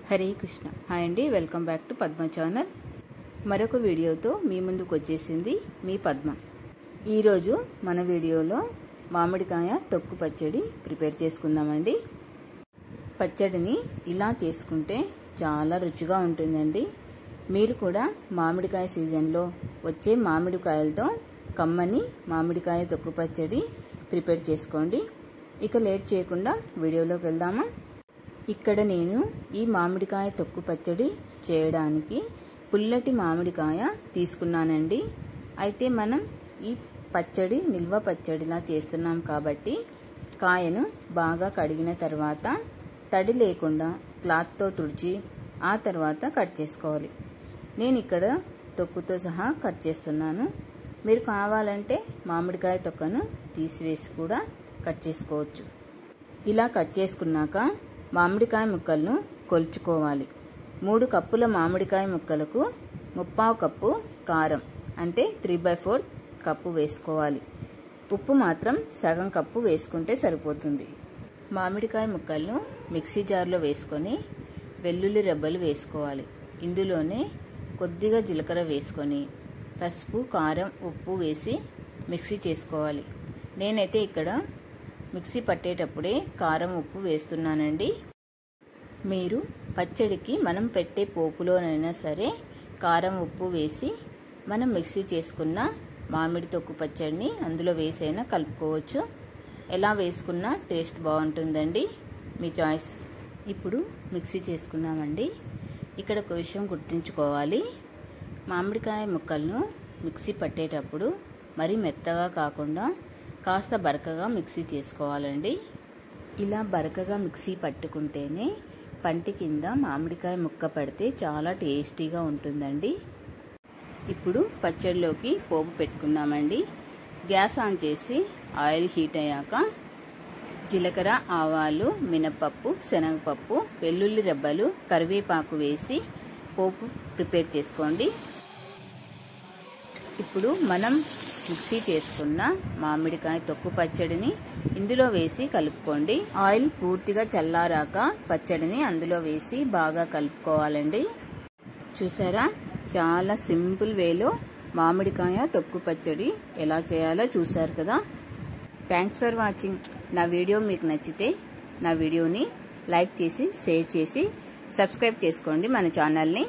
Hare Krishna. Hi అండి, welcome back to Padma channel. మరొక వీడియోతో మీ ముందుకు వచ్చేసింది మీ పద్మ. ఈరోజు మన వీడియోలో మామిడికాయ తొక్కు పచ్చడి ప్రిపేర్ చేసుకుందామండి. పచ్చడిని ఇలా చేసుకుంటే చాలా రుచిగా ఉంటుందండి. మీరు కూడా మామిడికాయ సీజన్లో వచ్చే మామిడికాయలతో కమ్మని మామిడికాయ తొక్కు పచ్చడి ప్రిపేర్ చేసుకోండి. ఇక లేట్ చేయకుండా వీడియోలోకి వెళ్దామా. ఇక్కడ నేను ఈ మామిడికాయ తొక్కు పచ్చడి చేయడానికి పుల్లటి మామిడికాయ తీసుకున్నానండి. అయితే మనం ఈ పచ్చడి నిల్వ పచ్చడిలా చేస్తున్నాం కాబట్టి కాయను బాగా కడిగిన తర్వాత తడి లేకుండా క్లాత్తో తుడిచి ఆ తర్వాత కట్ చేసుకోవాలి. నేను ఇక్కడ తొక్కుతో సహా కట్ చేస్తున్నాను. మీరు కావాలంటే మామిడికాయ తొక్కను తీసివేసి కూడా కట్ చేసుకోవచ్చు. ఇలా కట్ చేసుకున్నాక మామిడికాయ ముక్కలను కొలుచుకోవాలి. 3 కప్పుల మామిడికాయ ముక్కలకు 3/4 కప్పు కారం అంటే 3/4 కప్పు వేసుకోవాలి. ఉప్పు మాత్రం సగం కప్పు వేసుకుంటే సరిపోతుంది. మామిడికాయ ముక్కలను మిక్సీ జార్లో వేసుకొని వెల్లుల్లి రెబ్బలు వేసుకోవాలి. ఇందులోనే కొద్దిగా జీలకర్ర వేసుకొని పసుపు, కారం, ఉప్పు వేసి మిక్సీ చేసుకోవాలి. నేనైతే ఇక్కడ మిక్సీ పట్టేటప్పుడే కారం, ఉప్పు వేస్తున్నానండి. మీరు పచ్చడికి మనం పెట్టే పోపులోనైనా సరే కారం, ఉప్పు వేసి మనం మిక్సీ చేసుకున్న మామిడి తొక్కు పచ్చడిని అందులో వేసైనా కలుపుకోవచ్చు. ఎలా వేసుకున్నా టేస్ట్ బాగుంటుందండి, మీ చాయిస్. ఇప్పుడు మిక్సీ చేసుకుందామండి. ఇక్కడ ఒక విషయం గుర్తుంచుకోవాలి. మామిడికాయ ముక్కలను మిక్సీ పట్టేటప్పుడు మరీ మెత్తగా కాకుండా కాస్త బరకగా మిక్సీ చేసుకోవాలండి. ఇలా బరకగా మిక్సీ పట్టుకుంటేనే పంటి కింద మామిడికాయ ముక్క పడితే చాలా టేస్టీగా ఉంటుందండి. ఇప్పుడు పచ్చడిలోకి పోపు పెట్టుకుందామండి. గ్యాస్ ఆన్ చేసి ఆయిల్ హీట్ అయ్యాక జీలకర్ర, ఆవాలు, మినపప్పు, శనగపప్పు, వెల్లుల్లి రెబ్బలు, కరివేపాకు వేసి పోపు ప్రిపేర్ చేసుకోండి. ఇప్పుడు మనం మిక్సీ చేసుకున్న మామిడికాయ తొక్కు పచ్చడిని ఇందులో వేసి కలుపుకోండి. ఆయిల్ పూర్తిగా చల్లారాక పచ్చడిని అందులో వేసి బాగా కలుపుకోవాలండి. చూసారా, చాలా సింపుల్ వేలో మామిడికాయ తొక్కు పచ్చడి ఎలా చేయాలో చూసారు కదా. Thanks for watching. నా వీడియో మీకు నచ్చితే నా వీడియోని లైక్ చేసి, షేర్ చేసి, సబ్స్క్రైబ్ చేసుకోండి మన ఛానల్ని.